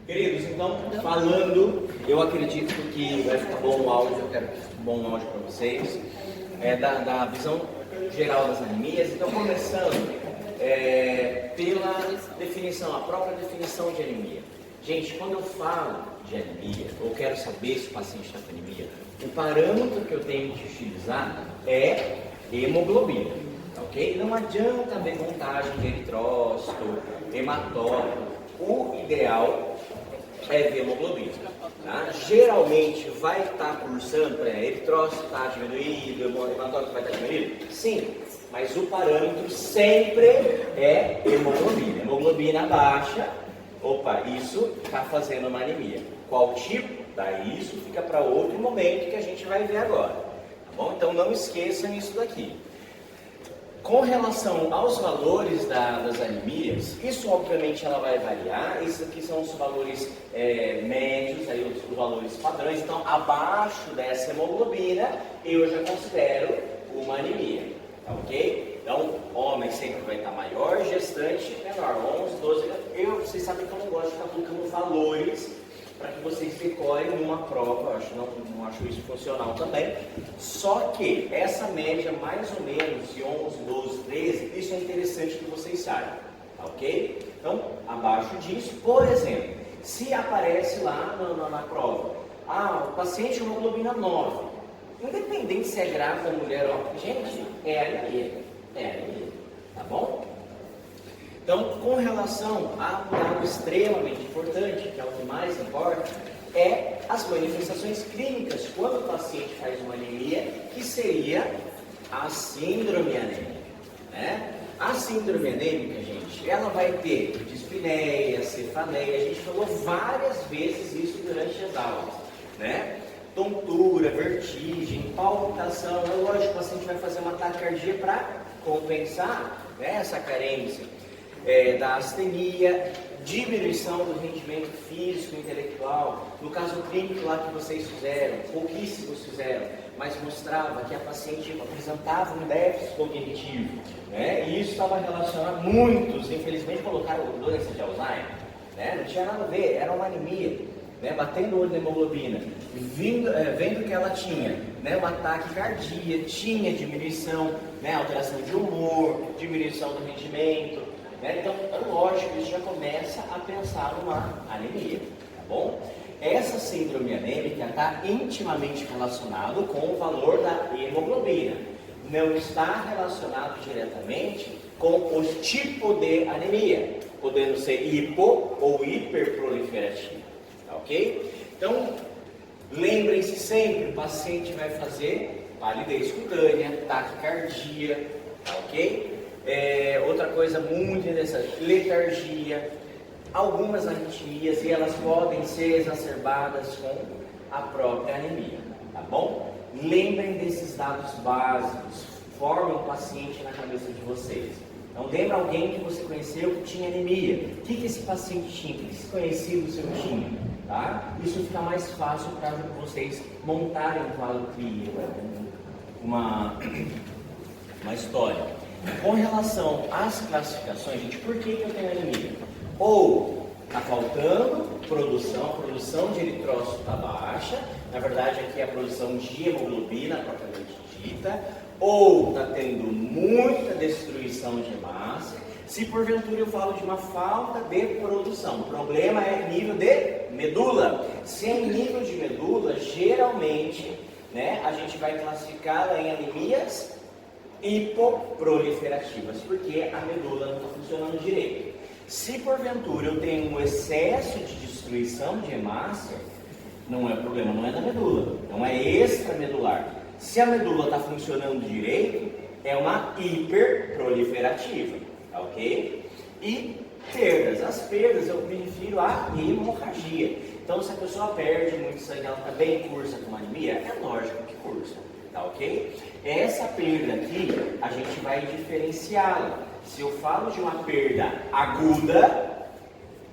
Queridos, então, falando, eu acredito que vai ficar bom o áudio, eu quero que fique bom o áudio para vocês, da visão geral das anemias. Então, começando pela definição, a própria definição de anemia. Gente, quando eu falo de anemia, ou quero saber se o paciente está com anemia, o parâmetro que eu tenho que utilizar é hemoglobina, ok? Não adianta ver contagem de eritrócito, hematócrito, o ideal é ver hemoglobina. Tá? Geralmente vai estar cursando, eritrócito está diminuído, hematócrito vai estar diminuído? Sim, mas o parâmetro sempre é hemoglobina. Hemoglobina baixa, opa, isso está fazendo uma anemia. Qual tipo? Daí isso fica para outro momento que a gente vai ver agora. Tá bom? Então não esqueçam isso daqui. Com relação aos valores das anemias, isso obviamente ela vai variar. Isso aqui são os valores médios, aí os valores padrões. Então, abaixo dessa hemoglobina, eu já considero uma anemia, tá ok? Então, homem sempre vai estar maior, gestante menor, 11, 12. Vocês sabem que eu não gosto de ficar colocando valores para que vocês decorem numa prova. Não acho isso funcional também. Só que essa média mais ou menos de 11, 12, 13, isso é interessante que vocês saibam, tá ok? Então, abaixo disso, por exemplo, se aparece lá na prova, o paciente hemoglobina 9, independente se é grávida, mulher ou gente, é anemia, tá bom? Então, com relação a um dado extremamente importante, que é o que mais importa, é as manifestações clínicas quando o paciente faz uma anemia, que seria a síndrome anêmica, né? A síndrome anêmica, gente, ela vai ter dispneia, cefaleia, a gente falou várias vezes isso durante as aulas, né? Tontura, vertigem, palpitação. É lógico, o paciente vai fazer uma taquicardia para compensar, né, essa carência. Da astenia, diminuição do rendimento físico e intelectual. No caso clínico lá que vocês fizeram, pouquíssimos fizeram, mas mostrava que a paciente apresentava um déficit cognitivo, né? E isso estava relacionado, muitos infelizmente colocaram doença de Alzheimer, né? Não tinha nada a ver, era uma anemia, né? Batendo o olho na hemoglobina, vendo que ela tinha, né, um ataque cardíaco, tinha diminuição, né, alteração de humor, diminuição do rendimento. Então, lógico, isso já começa a pensar numa anemia, tá bom? Essa síndrome anêmica está intimamente relacionado com o valor da hemoglobina. Não está relacionado diretamente com o tipo de anemia, podendo ser hipo ou hiperproliferativa, tá ok? Então, lembrem-se sempre, o paciente vai fazer palidez cutânea, taquicardia, tá ok? Outra coisa muito interessante, letargia, algumas arritmias, e elas podem ser exacerbadas com a própria anemia, tá bom? Lembrem desses dados básicos, formem um paciente na cabeça de vocês. Então, lembra alguém que você conheceu que tinha anemia, o que esse paciente tinha, o que esse conhecido seu tinha, tá? Isso fica mais fácil para vocês montarem um quadro clínico, uma história. Com relação às classificações, gente, por que eu tenho anemia? Ou está faltando produção, a produção de eritrócito está baixa, na verdade aqui é a produção de hemoglobina propriamente dita, ou está tendo muita destruição de hemácia. Se porventura eu falo de uma falta de produção, o problema é nível de medula. Se é em nível de medula, geralmente, né, a gente vai classificá-la em anemias hipoproliferativas, porque a medula não está funcionando direito. Se porventura eu tenho um excesso de destruição de hemácia, não é problema, não é da medula, não é extramedular. Se a medula está funcionando direito, é uma hiperproliferativa, tá ok? E perdas, as perdas eu me refiro à hemorragia. Então, se a pessoa perde muito sangue, ela também cursa com anemia? É lógico que cursa, tá ok? Essa perda aqui, a gente vai diferenciá-la. Se eu falo de uma perda aguda,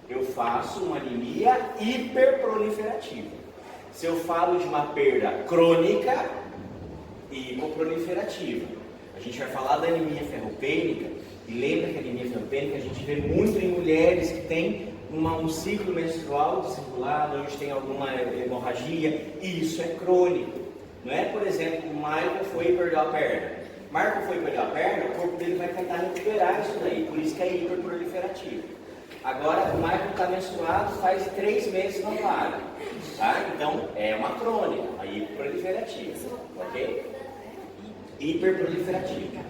eu faço uma anemia hiperproliferativa. Se eu falo de uma perda crônica, hipoproliferativa. A gente vai falar da anemia ferropênica, e lembra que a anemia ferropênica a gente vê muito em mulheres que têm um ciclo menstrual desregulado, onde tem alguma hemorragia, e isso é crônico. Não é, por exemplo, o Michael foi e perdeu a perna. Marco foi pegar a perna, o corpo dele vai tentar recuperar isso daí, por isso que é hiperproliferativo. Agora, o Michael está menstruado, faz 3 meses não para, tá? Então, é uma crônica, a hiperproliferativa, ok? Hiperproliferativa,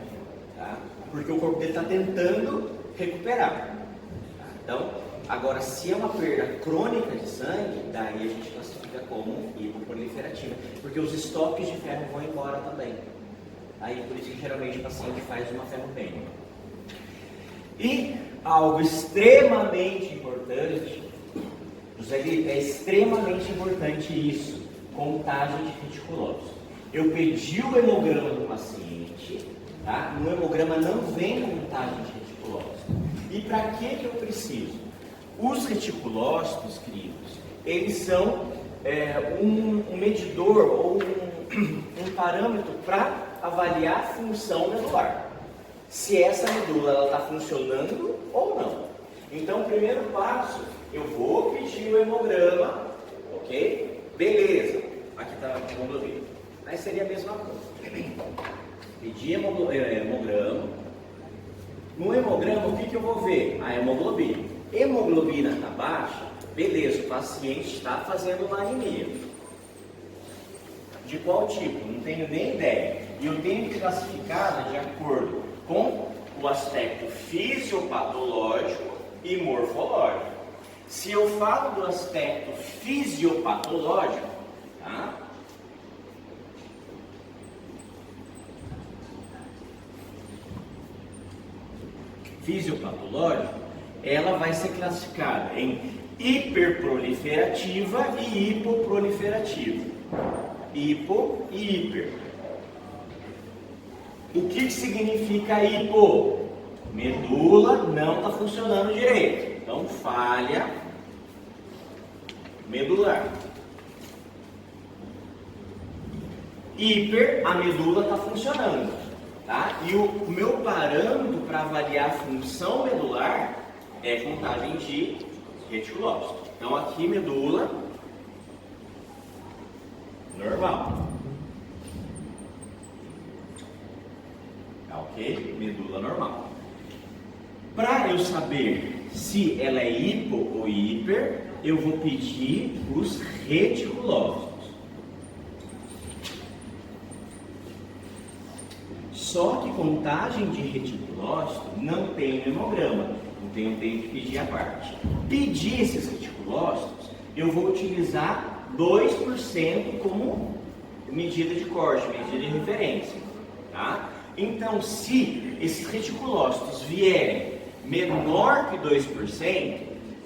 tá? Porque o corpo dele está tentando recuperar. Tá? Então, agora, se é uma perda crônica de sangue, daí a gente classifica como hipoproliferativa, porque os estoques de ferro vão embora também. Aí por isso que geralmente o paciente faz uma ferropênia. E algo extremamente importante, José Lito, é extremamente importante isso, contagem de reticulócitos. Eu pedi o hemograma do paciente, tá? No hemograma não vem contagem de reticulócitos. E para que eu preciso? Os reticulócitos, queridos, eles são um medidor ou um parâmetro para avaliar a função medular. Se essa medula está funcionando ou não. Então, primeiro passo, eu vou pedir o hemograma, ok? Beleza, aqui está a hemoglobina. Aí seria a mesma coisa. Pedir hemograma. No hemograma, o que eu vou ver? A hemoglobina. Hemoglobina está baixa, beleza, o paciente está fazendo uma anemia. De qual tipo? Não tenho nem ideia. E eu tenho que classificá-la de acordo com o aspecto fisiopatológico e morfológico. Se eu falo do aspecto fisiopatológico, tá? Fisiopatológico, ela vai ser classificada em hiperproliferativa e hipoproliferativa. Hipo e hiper. O que significa hipo? Medula não está funcionando direito. Então, falha medular. Hiper, a medula está funcionando. Tá? E o meu parâmetro para avaliar a função medular é contagem de reticulócitos. Então, aqui medula normal. Tá, ok? Medula normal. Para eu saber se ela é hipo ou hiper, eu vou pedir os reticulócitos. Só que contagem de reticulócito não tem no hemograma, então eu tenho que pedir a parte. Pedir esses reticulócitos, eu vou utilizar 2% como medida de corte, medida de referência. Tá? Então, se esses reticulócitos vierem menor que 2%,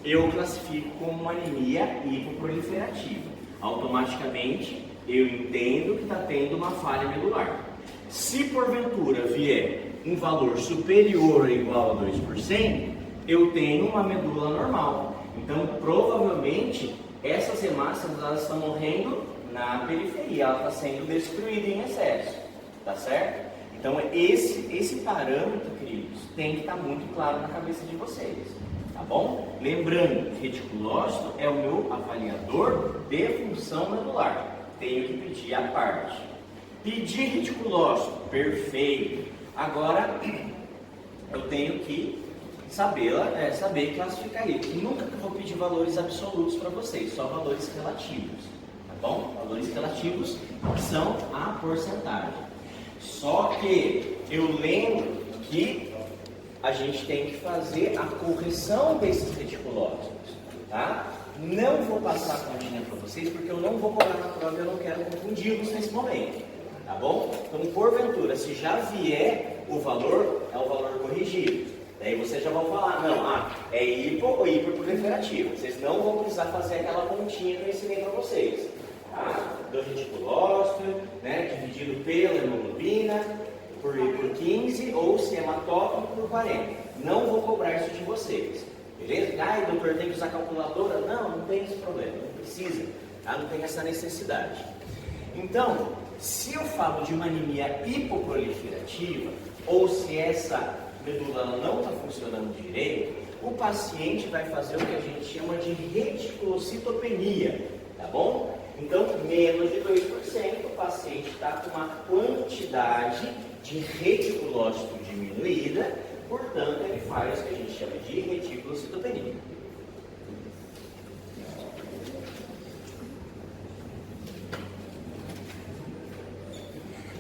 eu classifico como uma anemia hipoproliferativa. Automaticamente, eu entendo que está tendo uma falha medular. Se porventura vier um valor superior ou igual a 2%, eu tenho uma medula normal. Então, provavelmente, essas hemácias elas estão morrendo na periferia, ela está sendo destruída em excesso, tá certo? Então, esse parâmetro, queridos, tem que estar muito claro na cabeça de vocês, tá bom? Lembrando que reticulócito é o meu avaliador de função medular. Tenho que pedir a parte. Pedir reticulócito, perfeito. Agora, eu tenho que saber classificar isso. Nunca vou pedir valores absolutos para vocês, só valores relativos, tá bom? Valores relativos que são a porcentagem. Só que eu lembro que a gente tem que fazer a correção desses reticulócitos, tá? Não vou passar a continha para vocês, porque eu não vou cobrar na prova e eu não quero confundi-los nesse momento. Tá bom? Então, porventura, se já vier o valor, é o valor corrigido. Daí vocês já vão falar, não, é hipo ou hiperproliferativo. Vocês não vão precisar fazer aquela continha que eu ensinei para vocês. Tá? Do reticulócito, né, dividido pela hemoglobina, por 15, ou se é hematócrito, por 40. Não vou cobrar isso de vocês. Beleza? Doutor, tem que usar calculadora? Não tem esse problema, não precisa. Tá? Não tem essa necessidade. Então, se eu falo de uma anemia hipoproliferativa, ou se essa medula não está funcionando direito, o paciente vai fazer o que a gente chama de reticulocitopenia, tá bom? Então, menos de 2%, o paciente está com uma quantidade de reticulócito diminuída, portanto, ele faz o que a gente chama de reticulocitopenia.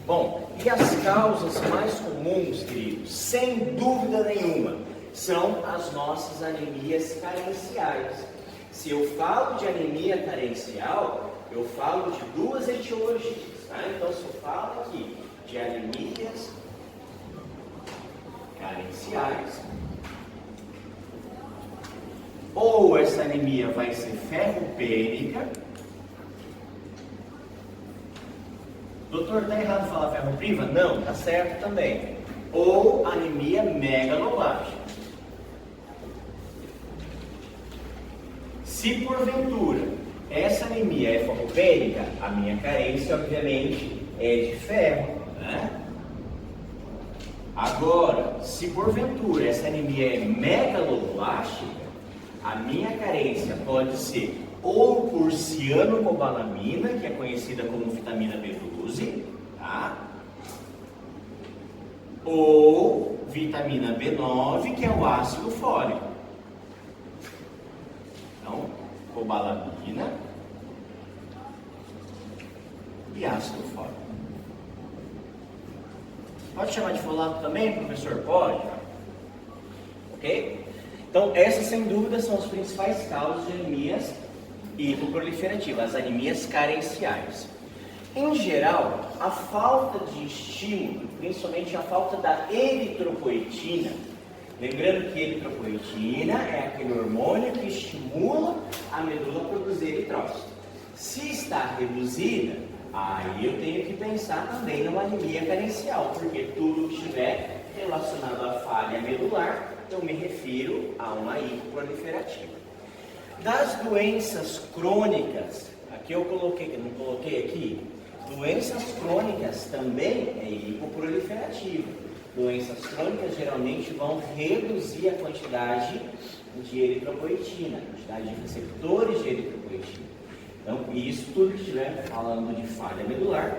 Bom, e as causas mais comuns, queridos, sem dúvida nenhuma, são as nossas anemias carenciais. Se eu falo de anemia carencial, eu falo de duas etiologias, tá? Então, se eu falo aqui de anemias carenciais, ou essa anemia vai ser ferropênica. Doutor, está errado falar ferropriva? Não, está certo também. Ou anemia megaloblástica. Se porventura essa anemia é ferropênica, a minha carência, obviamente, é de ferro, né? Agora, se porventura essa anemia é megaloblástica, a minha carência pode ser ou por cianocobalamina, que é conhecida como vitamina B12, tá? Ou vitamina B9, que é o ácido fólico. Então, cobalamina e ácido fólico. Pode chamar de folato também, professor? Pode. Ok? Então, essas sem dúvida são as principais causas de anemias hipoproliferativas, as anemias carenciais. Em geral, a falta de estímulo, principalmente a falta da eritropoetina, lembrando que eritropoetina é aquele hormônio que estimula a medula a produzir eritrócito. Se está reduzida, aí eu tenho que pensar também numa anemia carencial, porque tudo que estiver relacionado à falha medular, eu me refiro a uma hipoproliferativa. Das doenças crônicas, aqui eu coloquei, não coloquei aqui, doenças crônicas também é hipoproliferativa. Doenças crônicas geralmente vão reduzir a quantidade de eritropoetina, a quantidade de receptores de eritropoetina. Então, isso tudo que estiver falando de falha medular,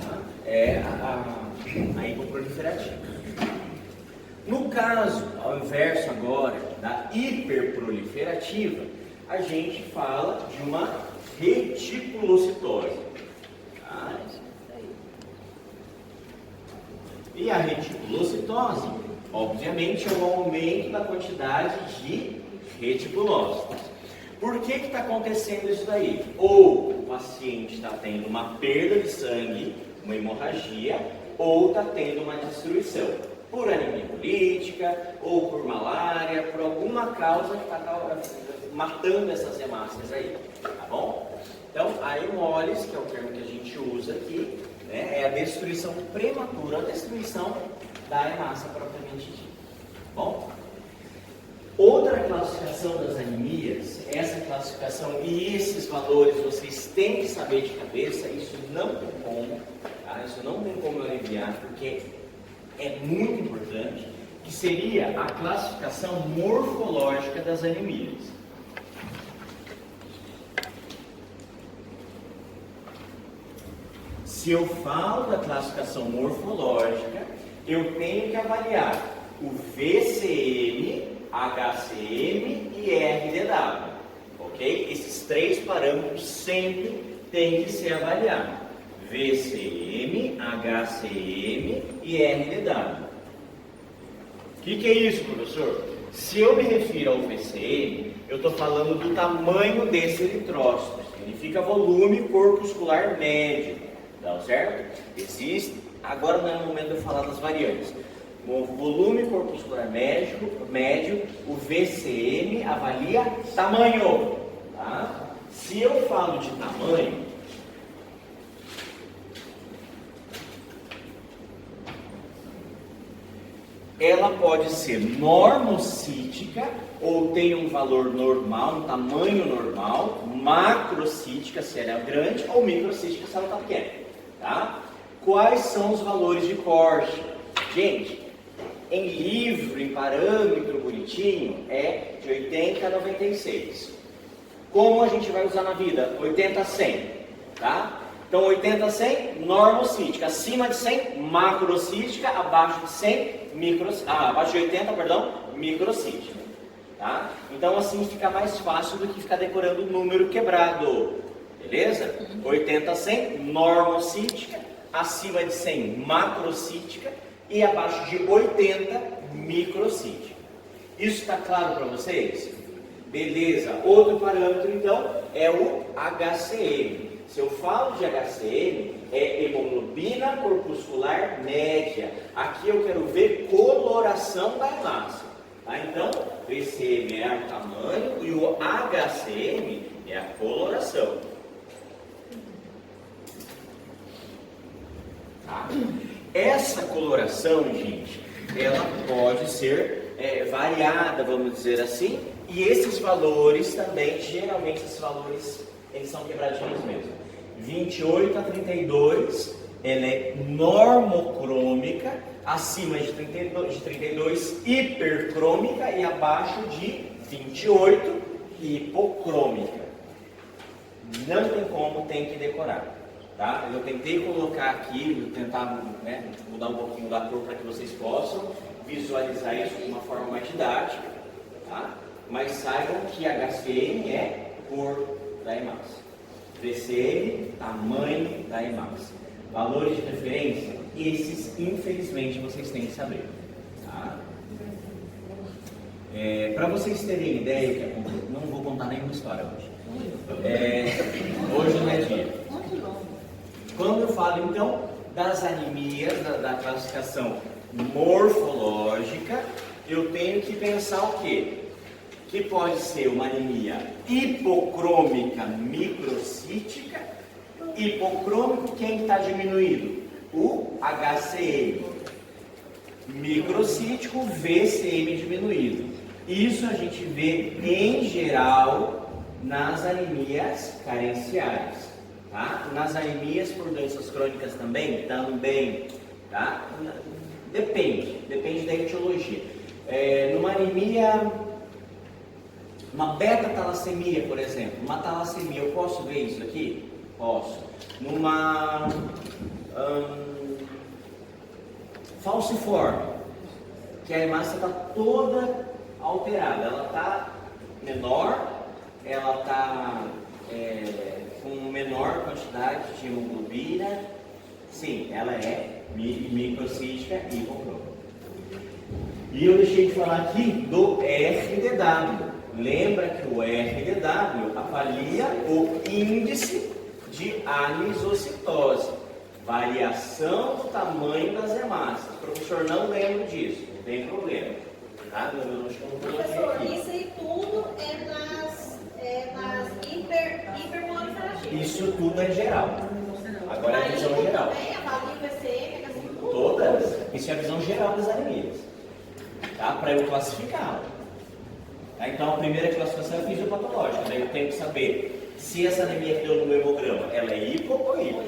tá? É a hipoproliferativa. No caso, ao inverso agora, da hiperproliferativa, a gente fala de uma reticulocitose. Tá? E a reticulocitose, obviamente, é um aumento da quantidade de reticulócitos. Por que está acontecendo isso daí? Ou o paciente está tendo uma perda de sangue, uma hemorragia, ou está tendo uma destruição. Por anemia política, ou por malária, por alguma causa que está matando essas hemácias aí, tá bom? Então, a hemólise, que é o termo que a gente usa aqui, né, é a destruição prematura, a destruição da hemácia propriamente dita, tá bom? Outra classificação das anemias, essa classificação e esses valores vocês têm que saber de cabeça, isso não tem como, tá? Isso não tem como eu aliviar, porque é muito importante, que seria a classificação morfológica das anemias. Se eu falo da classificação morfológica, eu tenho que avaliar o VCM, HCM e RDW, ok? Esses três parâmetros sempre têm que ser avaliados. VCM, HCM e RDW. O que é isso, professor? Se eu me refiro ao VCM, eu estou falando do tamanho desse eritrócito. Significa volume corpuscular médio, tá certo? Existe, agora não é o momento de eu falar das variantes. O volume corpuscular médio, o VCM avalia tamanho, tá? Se eu falo de tamanho, ela pode ser normocítica ou tem um valor normal, um tamanho normal, macrocítica se ela é grande ou microcítica se ela está pequena, tá? Quais são os valores de corte? Gente, em livro, em parâmetro bonitinho, é de 80 a 96. Como a gente vai usar na vida? 80 a 100, tá? Então 80 a 100, normocítica. Acima de 100, macrocítica. Abaixo de 100, abaixo de 80, perdão, microcítica. Tá? Então assim fica mais fácil do que ficar decorando o número quebrado. Beleza? 80 a 100, normocítica. Acima de 100, macrocítica. E abaixo de 80, microcítica. Isso está claro para vocês? Beleza. Outro parâmetro então é o HCM. Se eu falo de HCM, é hemoglobina corpuscular média. Aqui eu quero ver coloração da hemácia. Tá? Então, VCM é o tamanho e o HCM é a coloração. Tá? Essa coloração, gente, ela pode ser variada, vamos dizer assim, e esses valores também, geralmente esses valores, eles são quebradinhos mesmo. 28 a 32, ela é normocrômica, acima de 32 hipercrômica e abaixo de 28 hipocrômica. Não tem como, tem que decorar. Tá? Eu tentei colocar aqui, tentar mudar um pouquinho da cor para que vocês possam visualizar isso de uma forma mais didática. Tá? Mas saibam que HCM é cor da hemácia. VCM, tamanho da hemácia. Valores de referência, esses infelizmente vocês têm que saber. Tá? Para vocês terem ideia, não vou contar nenhuma história hoje. Hoje não é dia. Quando eu falo então das anemias, da classificação morfológica, eu tenho que pensar o quê? Que pode ser uma anemia hipocrômica microcítica. Hipocrômico, quem está diminuído? O HCM. Microcítico, VCM diminuído. Isso a gente vê em geral nas anemias carenciais. Tá? Nas anemias por doenças crônicas também, tá? Depende da etiologia. Numa anemia, uma beta-talassemia, por exemplo, uma talassemia, eu posso ver isso aqui? Posso. Numa falciforme, que a hemácia está toda alterada, ela está menor, ela está com menor quantidade de hemoglobina, sim, ela é microcítica e hipocrômica. E eu deixei de falar aqui do RDW. Lembra que o RDW avalia o índice de anisocitose, variação do tamanho das hemácias. O professor não lembra disso, não tem problema. Tá? Professor, isso aí tudo é nas hipermoliferativas. Isso tudo é geral. Agora é a visão geral. Todas. Isso é a visão geral das anemias. Tá? Para eu classificá-la. Tá? Então a primeira classificação é fisiopatológica. Daí eu tenho que saber se essa anemia que deu no meu hemograma ela é hipo ou hipo.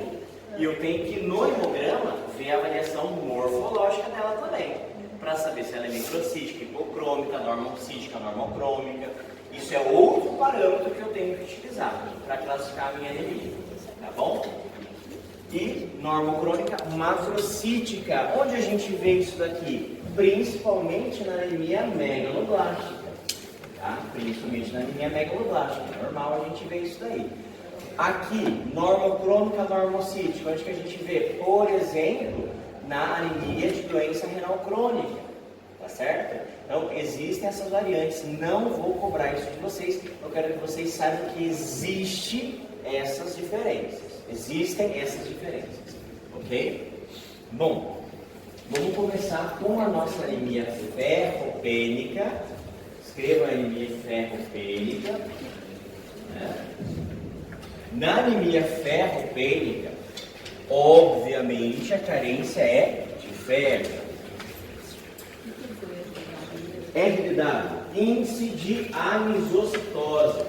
E eu tenho que no hemograma ver a avaliação morfológica dela também. Para saber se ela é microcítica, hipocrômica, normocítica, normocrômica. Isso é outro parâmetro que eu tenho que utilizar para classificar a minha anemia. Tá bom? E normocrônica macrocítica. Onde a gente vê isso daqui? Principalmente na anemia megaloblástica. Tá? Principalmente na anemia megaloblástica. É normal a gente ver isso daí. Aqui, normocrônica, normocítica. Onde que a gente vê? Por exemplo, na anemia de doença renal crônica. Tá certo? Então, existem essas variantes. Não vou cobrar isso de vocês. Eu quero que vocês saibam que existem essas diferenças. Existem essas diferenças. Ok? Bom, vamos começar com a nossa anemia ferropênica. Escreva a anemia ferropênica. Na anemia ferropênica, obviamente, a carência é de ferro. RDW, índice de anisocitose.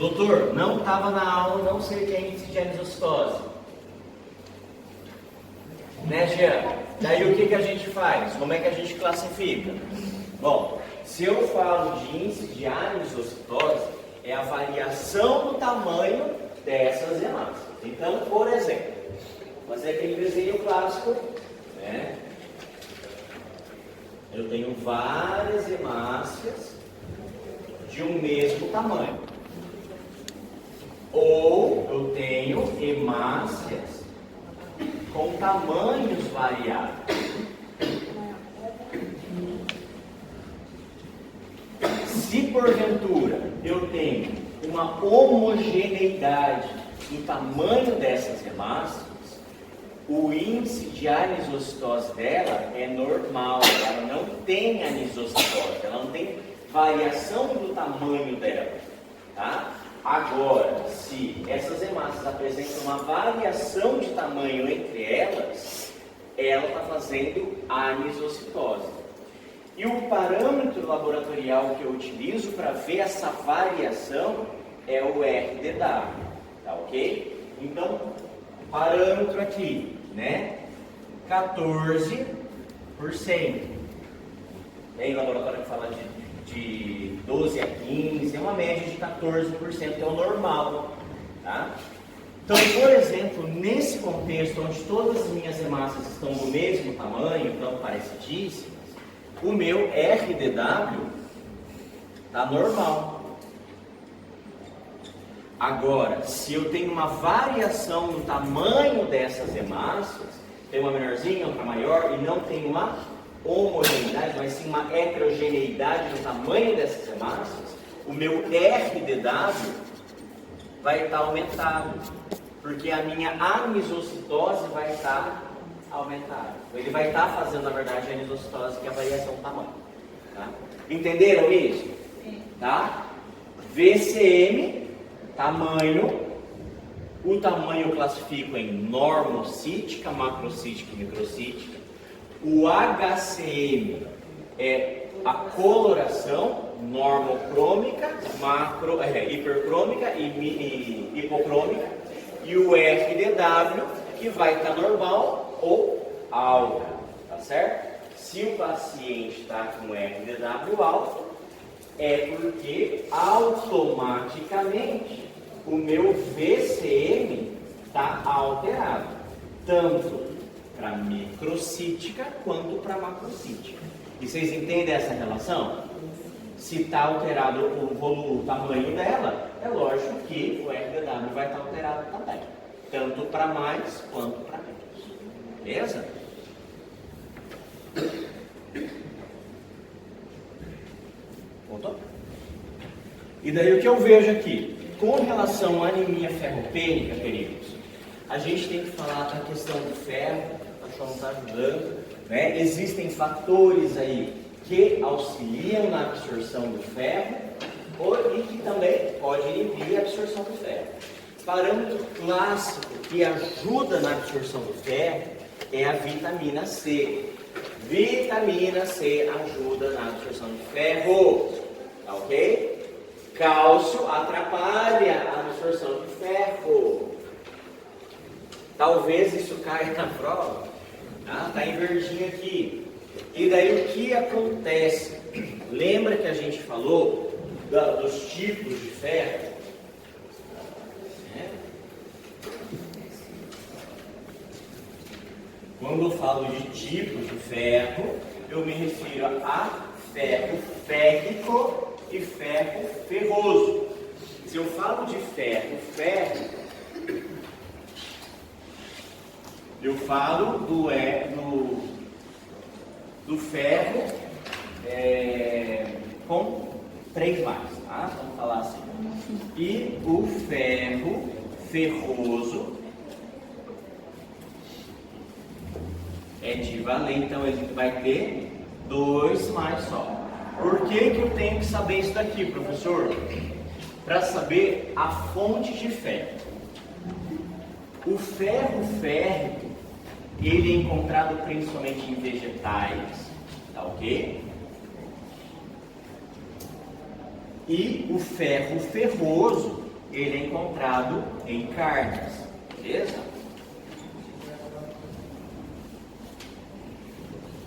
Doutor, não estava na aula, não sei o que é índice de anisocitose. Né, Jean? Daí o que a gente faz? Como é que a gente classifica? Bom, se eu falo de índice de anisocitose, é a variação do tamanho dessas hemácias. Então, por exemplo, vou fazer aquele desenho clássico, né? Eu tenho várias hemácias de um mesmo tamanho. Ou eu tenho hemácias com tamanhos variáveis. Se porventura eu tenho uma homogeneidade do tamanho dessas hemácias, o índice de anisocitose dela é normal, ela não tem anisocitose, ela não tem variação do tamanho dela, tá? Agora, se essas hemácias apresentam uma variação de tamanho entre elas, ela está fazendo anisocitose. E o parâmetro laboratorial que eu utilizo para ver essa variação é o RDW, tá ok? Então, parâmetro aqui, né? 14%. Tem laboratório que fala de 12 a 15, é uma média de 14%, que é o normal, tá? Então, por exemplo, nesse contexto onde todas as minhas hemácias estão do mesmo tamanho, tão parecidíssimas, o meu RDW está normal. Agora, se eu tenho uma variação no tamanho dessas hemácias, tem uma menorzinha, outra maior, e não tem uma homogeneidade, mas sim uma heterogeneidade no tamanho dessas hemácias, o meu RDW vai estar aumentado, porque a minha anisocitose vai estar aumentada. Ele vai estar fazendo, na verdade, a anisocitose, que é a variação do tamanho. Tá? Entenderam isso? Sim. Tá? VCM, tamanho. O tamanho eu classifico em normocítica, macrocítica e microcítica. O HCM é a coloração normocrômica, hipercrômica e hipocrômica. E o RDW, que vai estar normal ou alta, tá certo? Se o paciente está com RDW alto, é porque automaticamente o meu VCM está alterado, tanto para microcítica quanto para macrocítica. E vocês entendem essa relação? Se está alterado o tamanho dela, é lógico que o RDW vai estar alterado também, tanto para mais quanto para menos. Beleza? Voltou? E daí o que eu vejo aqui? Com relação à anemia ferropênica, queridos, a gente tem que falar da questão do ferro, o cachorro não está ajudando, né? Existem fatores aí que auxiliam na absorção do ferro e que também pode inibir a absorção do ferro. Parâmetro clássico que ajuda na absorção do ferro é a vitamina C. Vitamina C ajuda na absorção de ferro, tá ok? Cálcio atrapalha a absorção de ferro. Talvez isso caia na prova, tá? Tá em verdinho aqui. E daí o que acontece? Lembra que a gente falou dos tipos de ferro? Quando eu falo de tipos de ferro, eu me refiro a ferro férrico e ferro ferroso. Se eu falo de ferro, eu falo do ferro com 3 mais, tá? Vamos falar assim. E o ferro ferroso é divalente, então ele vai ter 2 mais só. Por que eu tenho que saber isso daqui, professor? Para saber a fonte de ferro. O ferro férrico, ele é encontrado principalmente em vegetais, tá ok? E o ferro ferroso ele é encontrado em carnes, beleza?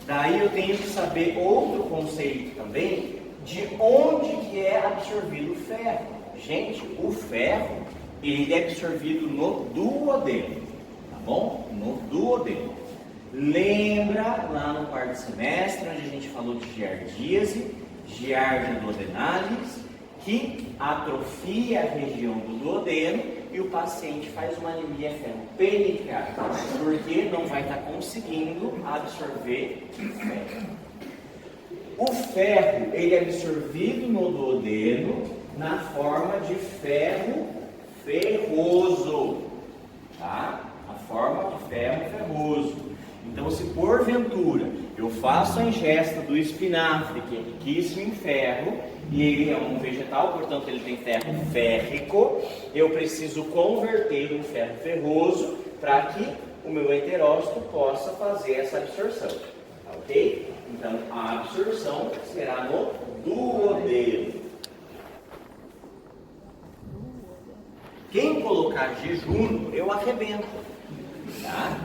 Daí eu tenho que saber outro conceito também, de onde que é absorvido o ferro. Gente, o ferro, ele é absorvido no duodeno, tá bom? No duodeno. Lembra lá no quarto semestre, onde a gente falou de giardíase, giardia duodenalis, que atrofia a região do duodeno e o paciente faz uma anemia ferropênica, porque não vai estar conseguindo absorver ferro. O ferro, ele é absorvido no duodeno na forma de ferro ferroso, tá? A forma de ferro ferroso. Então, se porventura eu faço a ingesta do espinafre, que é riquíssimo em ferro, e ele é um vegetal, portanto ele tem ferro férrico, eu preciso converter um ferro ferroso para que o meu enterócito possa fazer essa absorção, tá, ok? Então, a absorção será no duodeno. Quem colocar jejum, eu arrebento, tá?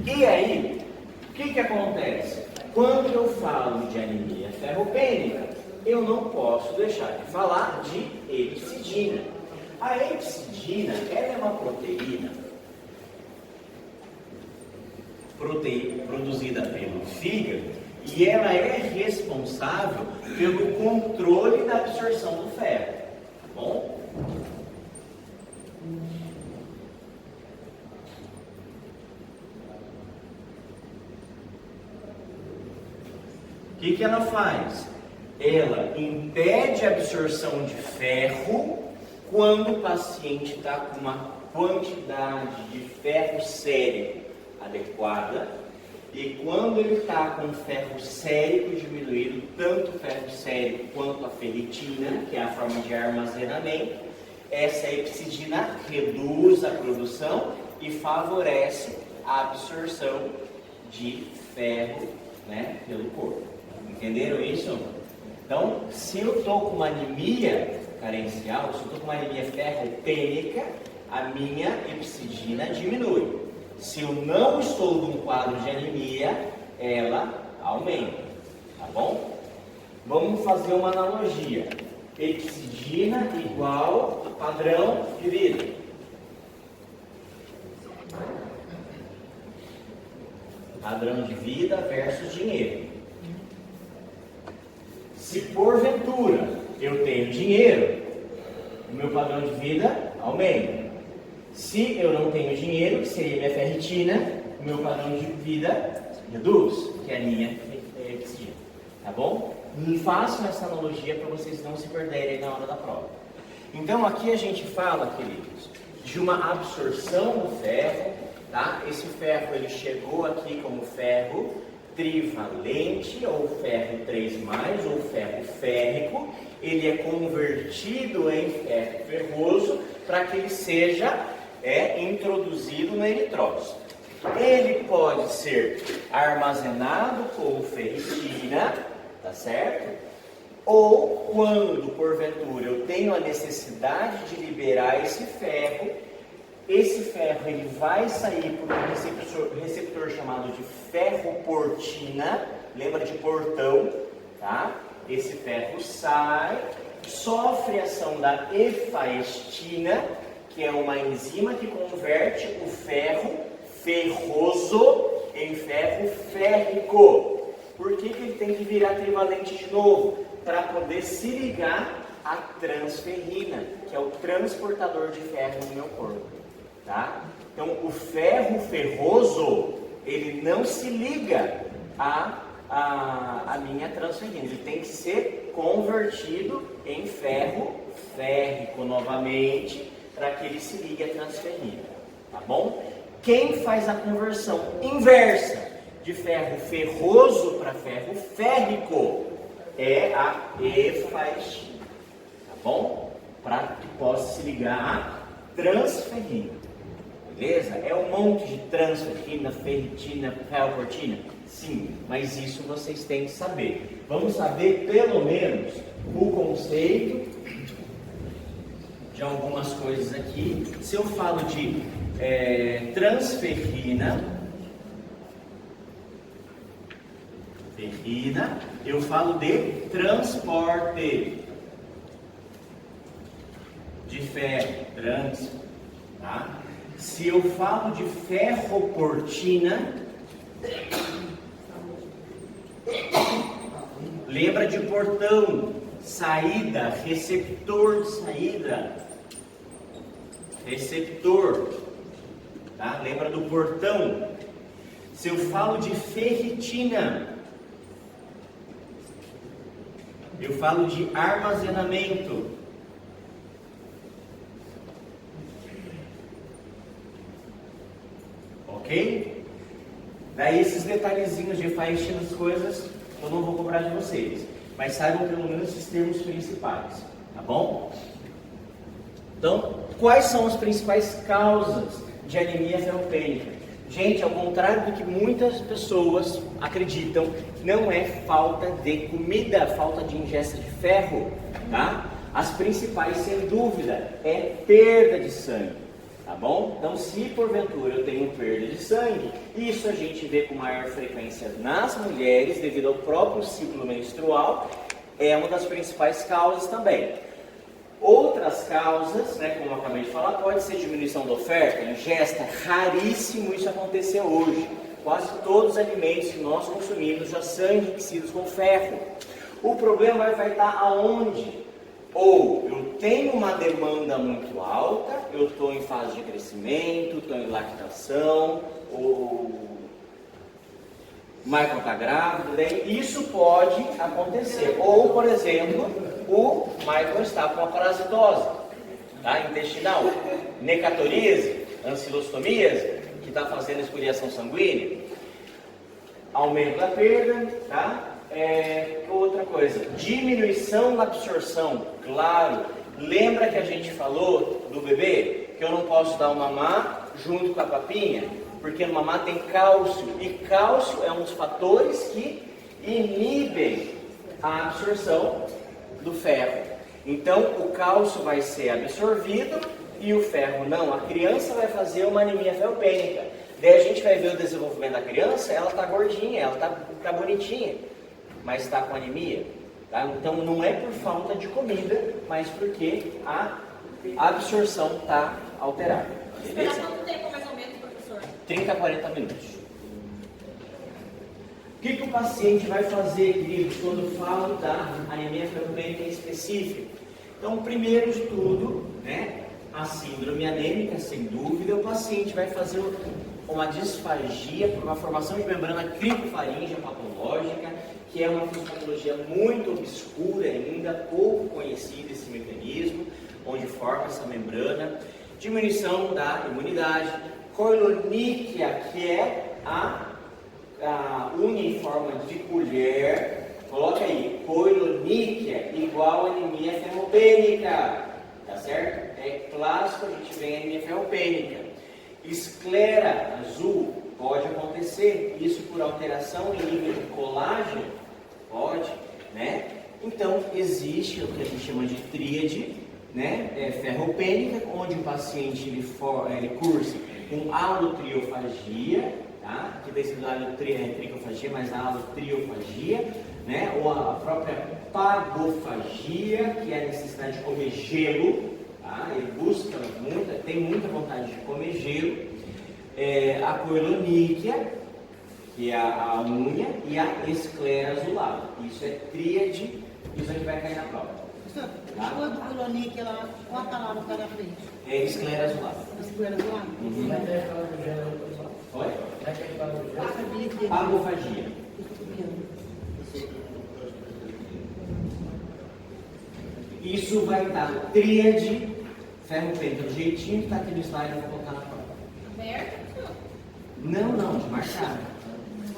E aí, o que acontece? Quando eu falo de anemia ferropênica, eu não posso deixar de falar de epsidina. A epsidina, ela é uma proteína produzida pelo fígado e ela é responsável pelo controle da absorção do ferro, tá bom? O que ela faz? Ela impede a absorção de ferro quando o paciente está com uma quantidade de ferro sérico adequada e quando ele está com ferro sérico diminuído, tanto o ferro sérico quanto a ferritina, que é a forma de armazenamento, essa epsidina reduz a produção e favorece a absorção de ferro, né, pelo corpo. Entenderam isso? Então, se eu estou com uma anemia carencial, se eu estou com uma anemia ferropênica, a minha epsidina diminui. Se eu não estou num quadro de anemia, ela aumenta, tá bom? Vamos fazer uma analogia. Epsidina igual a padrão de vida. Padrão de vida versus dinheiro. Se porventura eu tenho dinheiro, o meu padrão de vida aumenta. Se eu não tenho dinheiro, que seria minha ferritina, o meu padrão de vida reduz, que é a minha epsidina. Tá bom? Façam essa analogia para vocês não se perderem na hora da prova. Então aqui a gente fala, queridos, de uma absorção do ferro, tá? Esse ferro ele chegou aqui como ferro trivalente, ou ferro 3+, ou ferro férrico. Ele é convertido em ferro ferroso para que ele seja introduzido no eritrócito. Ele pode ser armazenado como ferritina, tá certo? Ou quando, porventura, eu tenho a necessidade de liberar esse ferro ele vai sair por um receptor chamado de ferroportina, lembra de portão, tá? Esse ferro sai, sofre a ação da efaestina, que é uma enzima que converte o ferro ferroso em ferro férrico. Por que ele tem que virar trivalente de novo? Para poder se ligar à transferrina, que é o transportador de ferro no meu corpo. Tá? Então, o ferro ferroso, ele não se liga à minha transferrina. Ele tem que ser convertido em ferro férrico novamente, para que ele se ligue à transferrina. Tá bom? Quem faz a conversão inversa de ferro ferroso para ferro férrico é a efaestina. Tá bom? Para que possa se ligar à transferrina. Beleza? É um monte de transferrina, ferritina, ferroportina? Sim, mas isso vocês têm que saber. Vamos saber pelo menos o conceito de algumas coisas aqui. Se eu falo de transferrina, eu falo de transporte de ferro, tá? Se eu falo de ferroportina, lembra de portão, saída, receptor de saída, receptor, tá? Lembra do portão. Se eu falo de ferritina, eu falo de armazenamento. Ok? Daí esses detalhezinhos de faixas das coisas eu não vou cobrar de vocês, mas saibam pelo menos esses termos principais, tá bom? Então, quais são as principais causas de anemia ferropênica? Gente, ao contrário do que muitas pessoas acreditam, não é falta de comida, falta de ingesta de ferro, tá? As principais, sem dúvida, é perda de sangue, tá bom? Então, se porventura eu tenho perda de sangue, isso a gente vê com maior frequência nas mulheres, devido ao próprio ciclo menstrual, é uma das principais causas também. Outras causas, né, como eu acabei de falar, pode ser diminuição da oferta, ingesta, raríssimo isso acontecer hoje. Quase todos os alimentos que nós consumimos já são enriquecidos com ferro. O problema vai estar aonde? Ou eu tenho uma demanda muito alta, eu estou em fase de crescimento, estou em lactação, ou Michael está grávido, daí isso pode acontecer. Ou, por exemplo, o Michael está com a parasitose, tá, intestinal, necatoríase, ancilostomíase, que está fazendo escoriação sanguínea, aumento da perda, tá? Outra coisa, diminuição na absorção, claro. Lembra que a gente falou do bebê, que eu não posso dar o mamar junto com a papinha? Porque no mamar tem cálcio, e cálcio é um dos fatores que inibem a absorção do ferro. Então o cálcio vai ser absorvido e o ferro não. A criança vai fazer uma anemia ferropênica. Daí a gente vai ver o desenvolvimento da criança, ela está gordinha, ela tá bonitinha, mas está com anemia. Tá? Então não é por falta de comida, mas porque a absorção está alterada. Beleza? Esperar quanto tempo mais ou menos, professor? 30 a 40 minutos. O que o paciente vai fazer, queridos, quando falo da anemia ferropênica específica? Então, primeiro de tudo, né, a síndrome anêmica, sem dúvida, o paciente vai fazer uma disfagia por uma formação de membrana cricofaríngea patológica, que é uma fisiopatologia muito obscura ainda, pouco conhecida esse mecanismo, onde forma essa membrana. Diminuição da imunidade, coiloníquia, que é a unha em forma de colher, coloca aí, coiloníquia igual anemia ferropênica, tá certo? É clássico, a gente vê anemia ferropênica. Esclera azul, pode acontecer, isso por alteração em nível de colágeno, pode, né? Então, existe o que a gente chama de tríade, né? Ferropênica, onde o paciente ele cursa com alotriofagia, tá? Que tem sido tricofagia, mas a alotriofagia, né? Ou a própria pagofagia, que é a necessidade de comer gelo, tá? Ele busca tem muita vontade de comer gelo. A coiloníquia, que é a unha, e a esclera azulada. Isso é tríade, isso aqui vai cair na prova. A cor do coiloníquia, qual a palavra está na frente? É esclera azulada. Esclera azulada? Olha. Eu sabia que Pagofagia. Isso vai dar tríade ferropênica, do jeitinho que está aqui no slide, eu vou colocar na prova. Aberto? Não, marcado.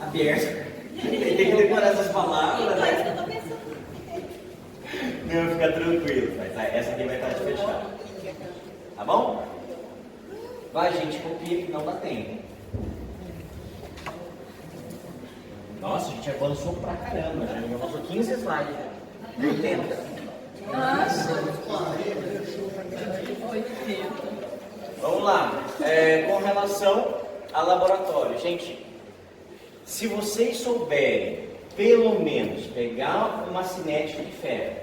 Aberto. Tem que decorar essas palavras, Então, é isso que né? eu tô pensando. Não, fica tranquilo. Essa aqui vai estar de fechado. Tá bom? Vai, gente, copia que não dá tempo. Nossa, a gente avançou pra caramba. Já avançou 15 slides. 80. Vamos lá, com relação a laboratório, gente, se vocês souberem, pelo menos, pegar uma cinética de ferro,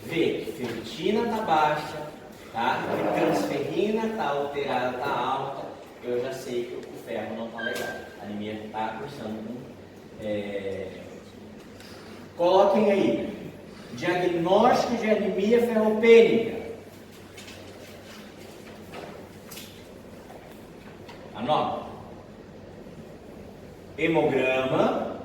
ver que ferritina está baixa, tá? Que transferrina está alterada, está alta, eu já sei que o ferro não está legal, a anemia está cursando. Coloquem aí, diagnóstico de anemia ferropênica. Anota. Hemograma.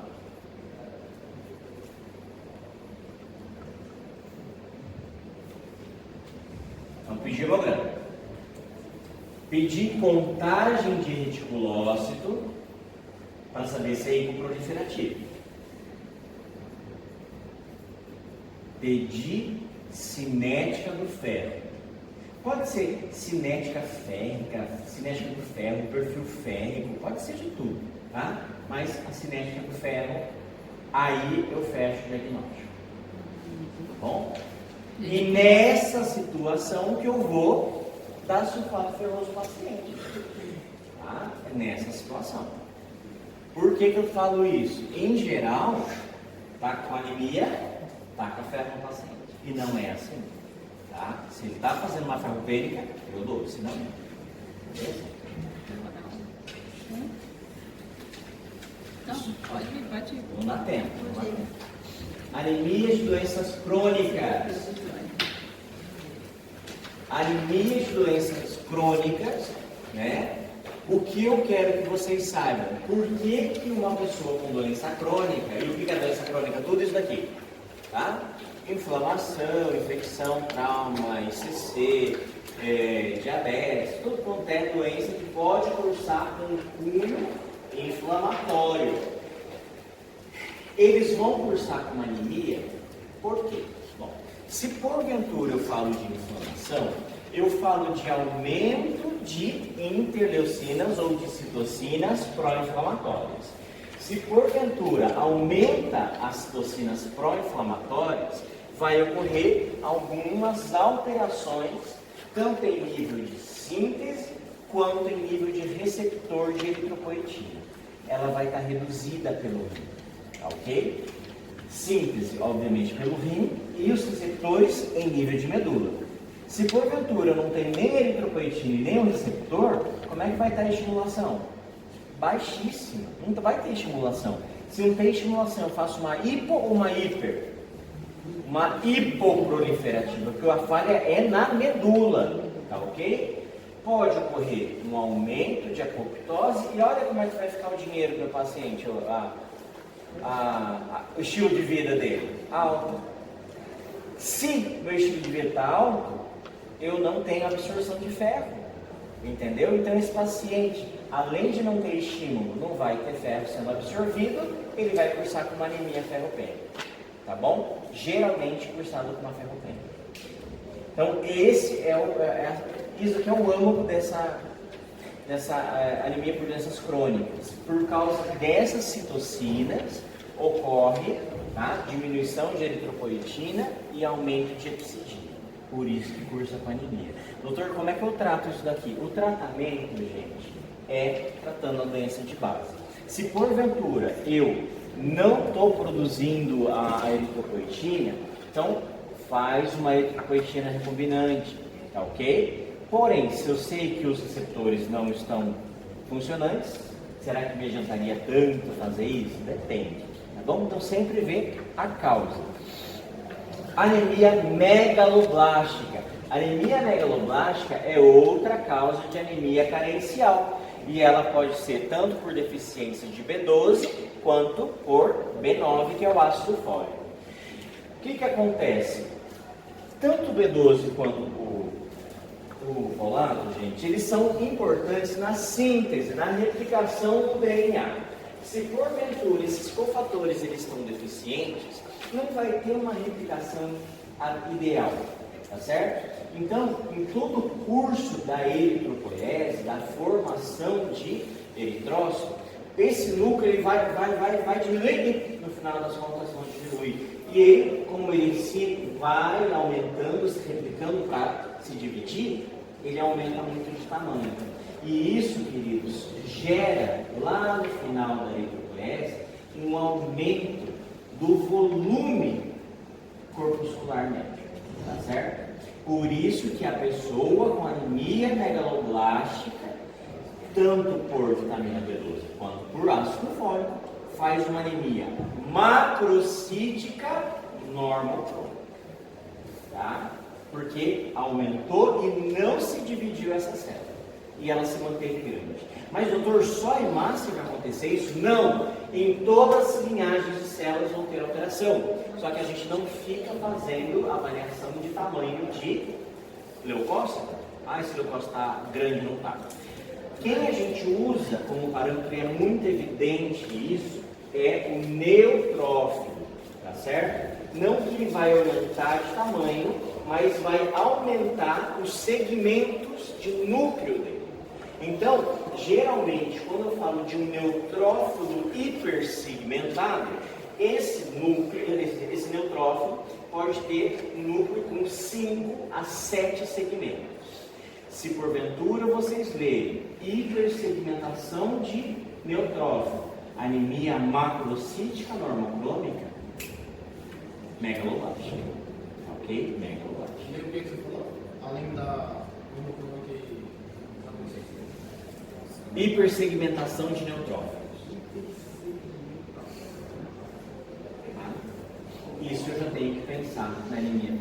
Vamos pedir hemograma. Pedir contagem de reticulócito para saber se é hipoproliferativo. Pedir cinética do ferro. Pode ser cinética férrica, cinética do ferro, perfil férrico, pode ser de tudo, tá? Mas a cinética do ferro, aí eu fecho o diagnóstico. Tá bom? E nessa situação que eu vou dar sulfato ferroso ao paciente. Tá? É nessa situação. Por que eu falo isso? Em geral, tá com anemia, tá com ferro no paciente. E não é assim. Tá? Se ele está fazendo uma ferropênica, eu dou, senão não. Beleza? Não, pode ir. Não dá tempo. Anemias de doenças crônicas. Anemias de doenças crônicas, né? O que eu quero que vocês saibam? Por que uma pessoa com doença crônica, e o que é doença crônica? Tudo isso daqui, tá? Inflamação, infecção, trauma, ICC, diabetes, tudo quanto é doença que pode cursar com cunho inflamatório. Eles vão cursar com anemia, por quê? Bom, se porventura eu falo de inflamação, eu falo de aumento de interleucinas ou de citocinas pró-inflamatórias. Se porventura aumenta as citocinas pró-inflamatórias, vai ocorrer algumas alterações, tanto em nível de síntese, quanto em nível de receptor de eritropoetina. Ela vai estar reduzida pelo rim, tá ok? Síntese, obviamente, pelo rim, e os receptores em nível de medula. Se porventura não tem nem eritropoetina e nem o receptor, como é que vai estar a estimulação? Baixíssima, não vai ter estimulação. Se não tem estimulação, eu faço uma hipo ou uma hiper? Uma hipoproliferativa, porque a falha é na medula, tá ok? Pode ocorrer um aumento de apoptose, e olha como é que vai ficar o dinheiro do meu paciente, o estilo de vida dele, alto. Se meu estilo de vida está alto, eu não tenho absorção de ferro, entendeu? Então esse paciente, além de não ter estímulo, não vai ter ferro sendo absorvido, ele vai cursar com uma anemia ferropênica, tá bom? Geralmente cursado com uma ferropênica. Então esse isso que é o âmago dessa anemia por doenças crônicas. Por causa dessas citocinas ocorre, tá, diminuição de eritropoetina e aumento de epicidina. Por isso que cursa com anemia. Doutor, como é que eu trato isso daqui? O tratamento, gente, é tratando a doença de base. Se porventura eu não estou produzindo a eritropoetina, então faz uma eritropoetina recombinante, tá ok? Porém, se eu sei que os receptores não estão funcionantes, será que me adiantaria tanto fazer isso? Depende, tá bom? Então sempre ver a causa. Anemia megaloblástica. Anemia megaloblástica é outra causa de anemia carencial. E ela pode ser tanto por deficiência de B12 quanto por B9, que é o ácido fólico. O que acontece? Tanto o B12 quanto o folato, gente, eles são importantes na síntese, na replicação do DNA. Se porventura esses cofatores eles estão deficientes, não vai ter uma replicação ideal, tá certo? Então, em todo o curso da eritropoiese, da formação de eritrócito, esse núcleo ele vai diminuir, no final das contas não diminui. E ele, como ele se vai aumentando, se replicando para se dividir, ele aumenta muito de tamanho. E isso, queridos, gera lá no final da eritropoiese um aumento do volume corpuscular médio, tá certo? Por isso que a pessoa com anemia megaloblástica, tanto por vitamina B12 quanto por ácido fólico, faz uma anemia macrocítica normal, tá? Porque aumentou e não se dividiu essa célula. E ela se manteve grande. Mas, doutor, só em massa vai acontecer isso? Não! Em todas as linhagens de células vão ter alteração. Só que a gente não fica fazendo avaliação de tamanho de leucócito. Ah, esse leucócito está grande, não está. Quem a gente usa como parâmetro, e é muito evidente isso, é o neutrófilo, tá certo? Não que ele vai aumentar de tamanho, mas vai aumentar os segmentos de núcleo dele. Então, geralmente, quando eu falo de um neutrófilo hipersegmentado, esse neutrófilo pode ter um núcleo com 5 a 7 segmentos. Se porventura vocês lerem hipersegmentação de neutrófilo, anemia macrocítica normocrônica, megaloblástica. Ok? Megaloblástica. E o que você falou? Além da hipersegmentação de neutrófilos. Isso eu já tenho que pensar na anemia.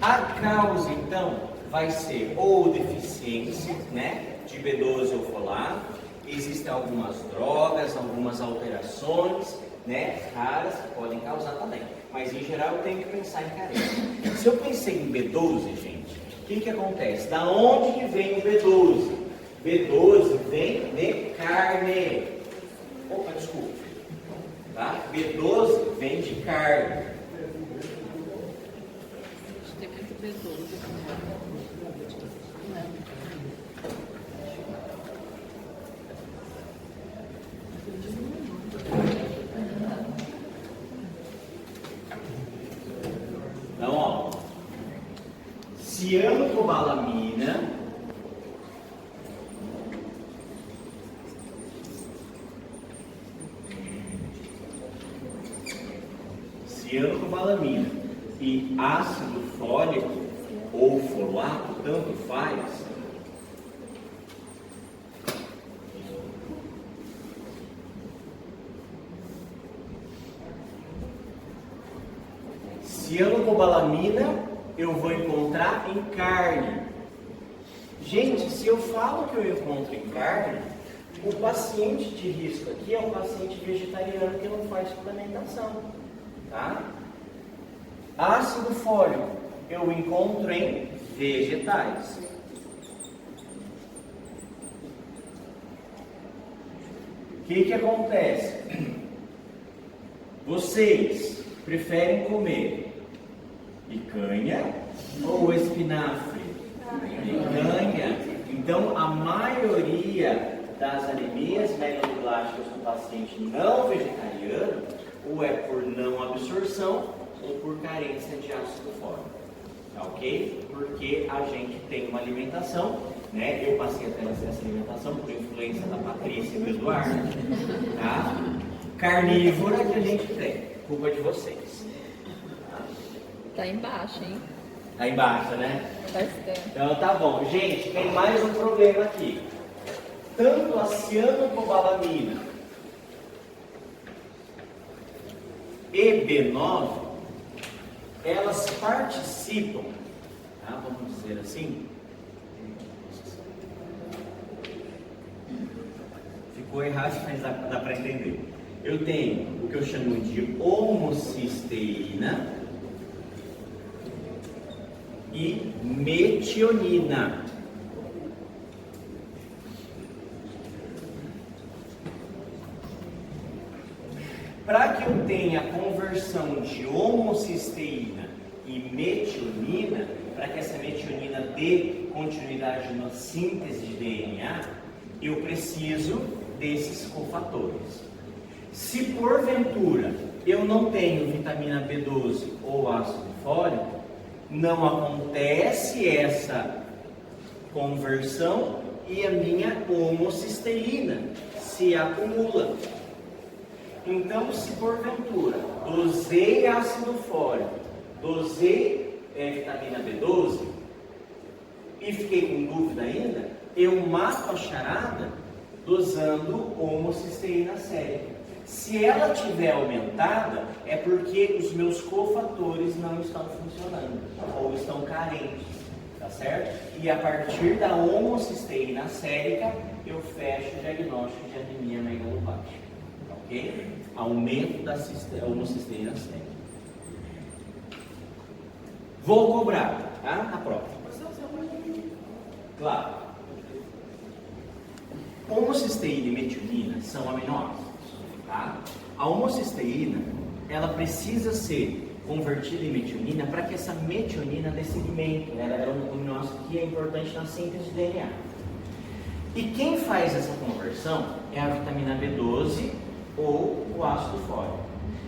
A causa, então, vai ser ou deficiência, né, de B12 ou folato. Existem algumas drogas, algumas alterações, né, raras que podem causar também. Mas, em geral, eu tenho que pensar em carência. Se eu pensei em B12, gente, o que acontece? Da onde que vem o B12? B12 vem de carne. Opa, desculpa. Tá? B12 vem de carne. Tem muito B12. Então, ó, cianocobalamina, e ácido fólico ou folato, tanto faz, cianocobalamina eu vou encontrar em carne. Gente, se eu falo que eu encontro em carne, o paciente de risco aqui é um paciente vegetariano que não faz suplementação, tá? Ácido fólico eu encontro em vegetais. O que acontece? Vocês preferem comer picanha ou espinafre? Picanha. Então, a maioria das anemias megaloblásticas no paciente não vegetariano, ou é por não absorção ou por carência de ácido fólico. Tá ok? Porque a gente tem uma alimentação, né? Eu passei a ter essa alimentação por influência da Patrícia e do Eduardo, tá? Carnívora que a gente tem. Culpa de vocês. Tá embaixo, hein? Tá embaixo, né? Faz tempo. Então tá bom. Gente, tem mais um problema aqui. Tanto a cianocobalamina e B9, elas participam, tá? Vamos dizer assim. Ficou errado, mas dá para entender. Eu tenho o que eu chamo de homocisteína e metionina. Para que eu tenha a conversão de homocisteína e metionina, para que essa metionina dê continuidade na síntese de DNA, eu preciso desses cofatores. Se porventura eu não tenho vitamina B12 ou ácido fólico, não acontece essa conversão e a minha homocisteína se acumula. Então, se porventura dosei ácido fólico, dosei vitamina B12 e fiquei com dúvida ainda, eu mato a charada dosando homocisteína sérica. Se ela tiver aumentada, é porque os meus cofatores não estão funcionando ou estão carentes, tá certo? E a partir da homocisteína sérica, eu fecho o diagnóstico de anemia megalobástica, ok? Aumento da homocisteína sérica. Vou cobrar, tá? Na prova. Claro. Homocisteína e metionina são aminoácidos. Tá? A homocisteína, ela precisa ser convertida em metionina para que essa metionina dê segmento. Ela é um aminoácido que é importante na síntese de DNA. E quem faz essa conversão é a vitamina B12 ou o ácido fólico.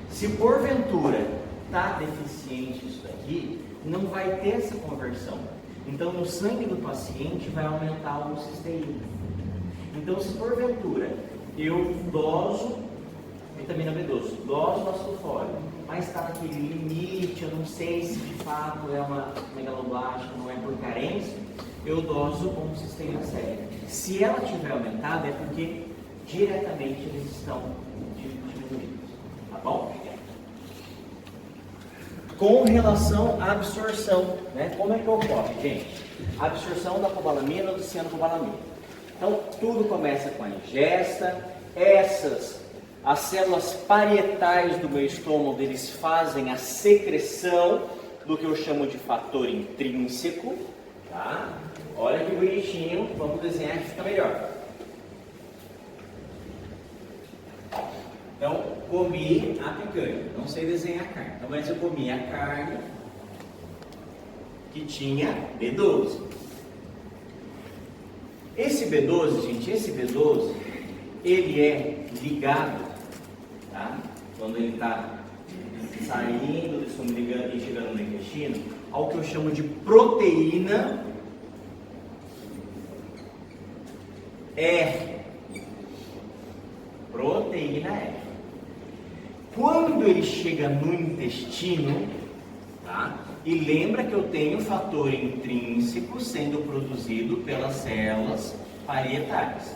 Se porventura está deficiente isso daqui, não vai ter essa conversão. Então no sangue do paciente vai aumentar a homocisteína. Então se porventura eu doso vitamina B12, doso ácido fólico, mas está naquele limite, eu não sei se de fato é uma megaloblástica, não é por carência, eu doso homocisteína sérica. Se ela tiver aumentada é porque diretamente eles estão diminuídos, tá bom? Com relação à absorção, né? Como é que ocorre, gente? A absorção da cobalamina ou do cianocobalamina. Então, tudo começa com a ingesta, as células parietais do meu estômago, eles fazem a secreção do que eu chamo de fator intrínseco, tá? Olha que bonitinho, vamos desenhar que fica melhor. Então, comi a picanha, não sei desenhar a carne, então, mas eu comi a carne que tinha B12. Esse B12, gente, ele é ligado, tá? Quando ele está saindo do estômago e chegando no intestino, ao que eu chamo de proteína R. Proteína R. Quando ele chega no intestino, tá? E lembra que eu tenho fator intrínseco sendo produzido pelas células parietais,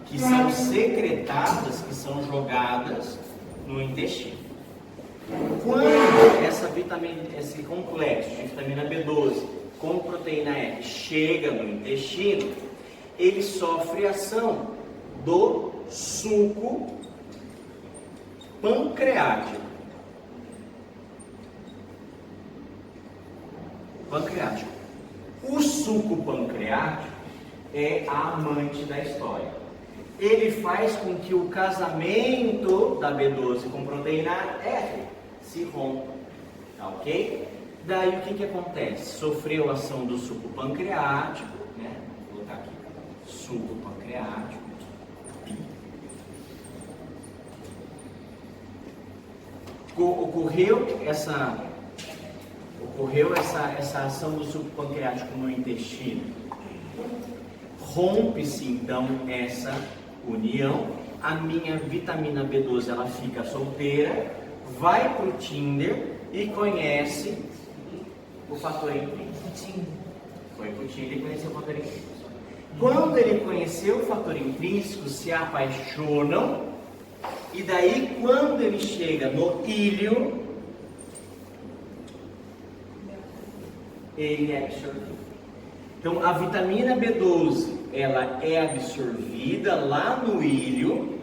que são secretadas, que são jogadas no intestino. Quando esse complexo de vitamina B12 com proteína R chega no intestino, ele sofre ação do suco pancreático. O suco pancreático é a amante da história. Ele faz com que o casamento da B12 com proteína R se rompa, tá ok? Daí o que acontece? Sofreu a ação do suco pancreático, né? Vou colocar aqui, suco pancreático. Ocorreu essa ação do suco pancreático no intestino. Rompe-se então essa união, a minha vitamina B12 ela fica solteira, vai para o Tinder e conhece o fator intrínseco. Foi para o Tinder e conheceu o fator intrínseco. Quando ele conheceu o fator intrínseco, se apaixonam, e daí quando ele chega no íleo, ele é absorvido. Então a vitamina B12 ela é absorvida lá no íleo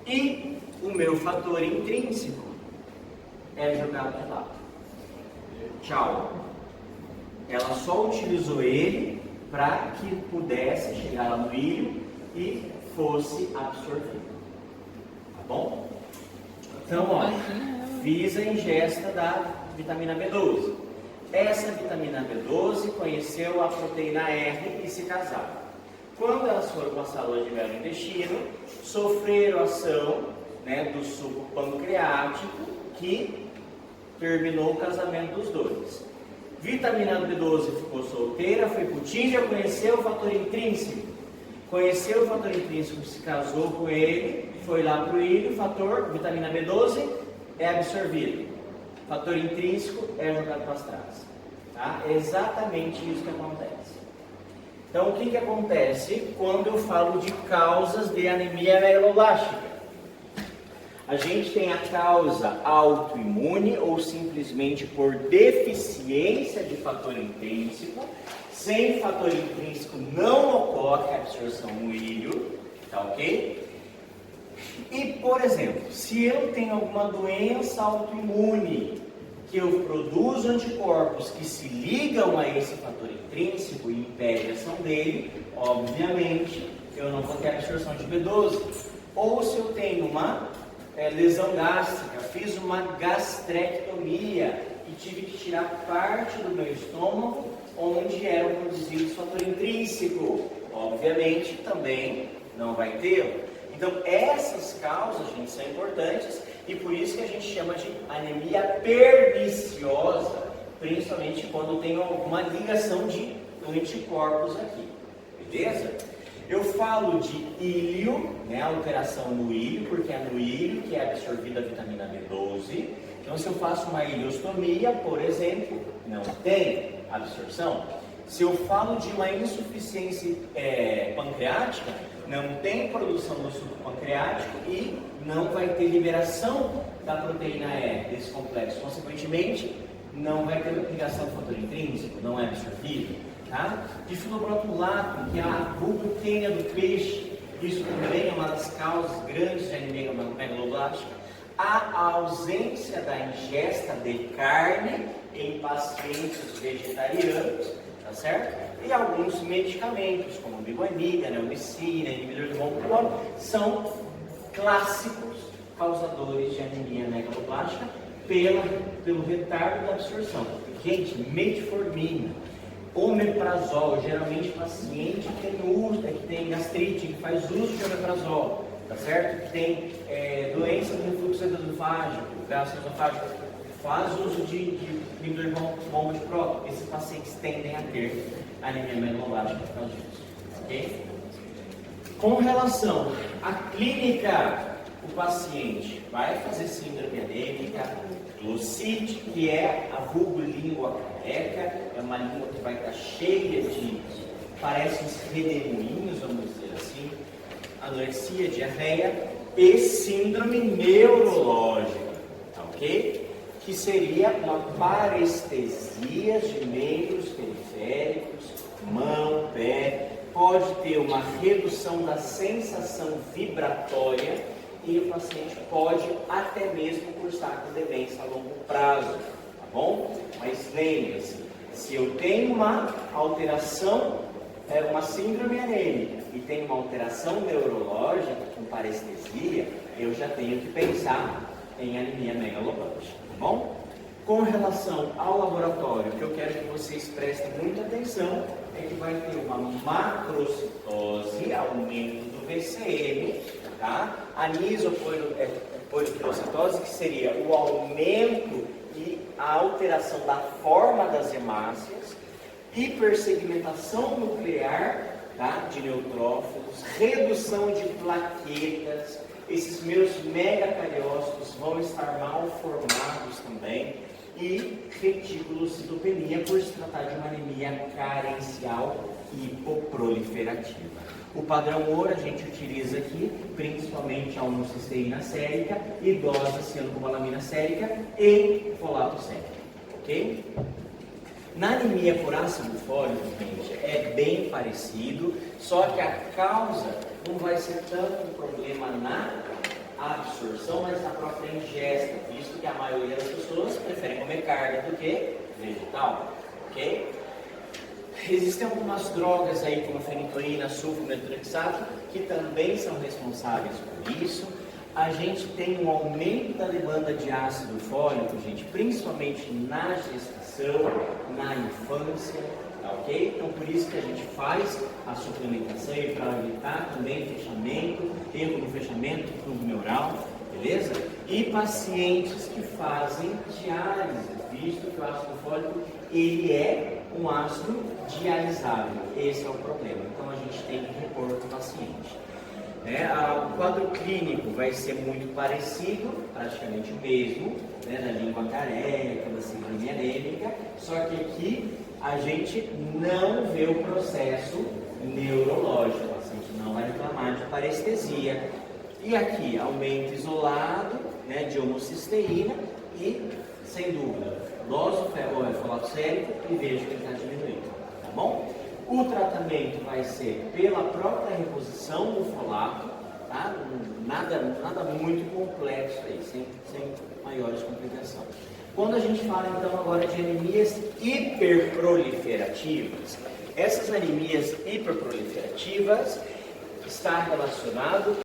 e o meu fator intrínseco é jogado de lado. Tchau. Ela só utilizou ele para que pudesse chegar lá no íleo e fosse absorvido. Tá bom? Então, ó, fiz a ingesta da vitamina B12. Essa vitamina B12 conheceu a proteína R e se casaram. Quando elas foram passar a lua de mel no intestino, sofreram ação, né, do suco pancreático que terminou o casamento dos dois. Vitamina B12 ficou solteira, foi para o Tinder, conheceu o fator intrínseco. Conheceu o fator intrínseco, se casou com ele, foi lá para o ilho, fator vitamina B12 é absorvido. Fator intrínseco é jogado para as traças. Tá? É exatamente isso que acontece. Então, o que acontece quando eu falo de causas de anemia megaloblástica? A gente tem a causa autoimune ou simplesmente por deficiência de fator intrínseco. Sem fator intrínseco não ocorre a absorção no ilho, tá ok? E, por exemplo, se eu tenho alguma doença autoimune, que eu produzo anticorpos que se ligam a esse fator intrínseco e impedem a ação dele, obviamente eu não vou ter absorção de B12. Ou se eu tenho uma lesão gástrica, fiz uma gastrectomia e tive que tirar parte do meu estômago onde eram produzidos fator intrínseco, obviamente também não vai ter. Então essas causas, gente, são importantes e por isso que a gente chama de anemia perniciosa, principalmente quando tem alguma ligação de anticorpos aqui, beleza? Eu falo de íleo, né, alteração no íleo, porque é no íleo que é absorvida a vitamina B12. Então, se eu faço uma ileostomia, por exemplo, não tem absorção. Se eu falo de uma insuficiência pancreática, não tem produção do suco pancreático e não vai ter liberação da proteína E desse complexo. Consequentemente, não vai ter ligação do fator intrínseco, não é absorvido. Tá? De filobrotulato, que é a bulbutênia do peixe, isso também é uma das causas grandes de anemia megaloblástica. A ausência da ingesta de carne em pacientes vegetarianos, tá certo? E alguns medicamentos, como biguanida, neomicina, inibidor de bom cloro, são clássicos causadores de anemia megaloblástica pelo retardo da absorção. Gente, metformina, omeprazol, geralmente paciente que tem gastrite, que faz uso de omeprazol, tá certo? Que tem doença do refluxo esofágico, gastroesofágico, faz uso de inibidor de bomba de próton. Esses pacientes tendem a ter anemia megaloblástica por causa disso, ok? Com relação à clínica, o paciente vai fazer síndrome anêmica, glossite, que é a vulgo língua careca, é uma língua que vai estar cheia de, parece uns redemoinhos, vamos dizer assim, anorexia, diarreia e síndrome neurológica, tá ok? Que seria uma parestesia de membros periféricos, mão, pé, pode ter uma redução da sensação vibratória e o paciente pode até mesmo cursar com demência a longo prazo, tá bom? Mas lembre-se, se eu tenho uma alteração, uma síndrome anêmica e tenho uma alteração neurológica com parestesia, eu já tenho que pensar em anemia megaloblástica, tá bom? Com relação ao laboratório, o que eu quero que vocês prestem muita atenção é que vai ter uma macrocitose, aumento do VCM, tá? Anisopoirocitose, que seria o aumento e a alteração da forma das hemácias, hipersegmentação nuclear, tá? De neutrófilos, redução de plaquetas, esses meus megacariócitos vão estar mal formados também, e reticulocitopenia, por se tratar de uma anemia carencial hipoproliferativa. O padrão ouro a gente utiliza aqui, principalmente a homocisteína sérica, idosa cianocobalamina sérica e folato sérico, ok? Na anemia por ácido fólico, gente, é bem parecido, só que a causa não vai ser tanto um problema na absorção, mas na própria ingesta, visto que a maioria das pessoas preferem comer carne do que vegetal, ok? Existem algumas drogas aí, como a fenitoína, sulfo, metrexato, que também são responsáveis por isso. a gente tem um aumento da demanda de ácido fólico, gente, principalmente na gestação, na infância, tá ok? Então por isso que a gente faz a suplementação e para evitar também fechamento, erro no fechamento do tubo neural, beleza? E pacientes que fazem diálise, visto que o ácido fólico ele é um ácido dialisável, esse é o problema, então a gente tem que repor o paciente. O quadro clínico vai ser muito parecido, praticamente o mesmo, da língua careca, da síndrome anêmica, só que aqui a gente não vê o processo neurológico, a gente não vai reclamar de parestesia. E aqui, aumento isolado de homocisteína e, sem dúvida, dose folato sérico e vejo que ele está diminuindo, tá bom? O tratamento vai ser pela própria reposição do folato, tá? Nada muito complexo aí, sem maiores complicações. Quando a gente fala então agora de anemias hiperproliferativas, essas anemias hiperproliferativas está relacionado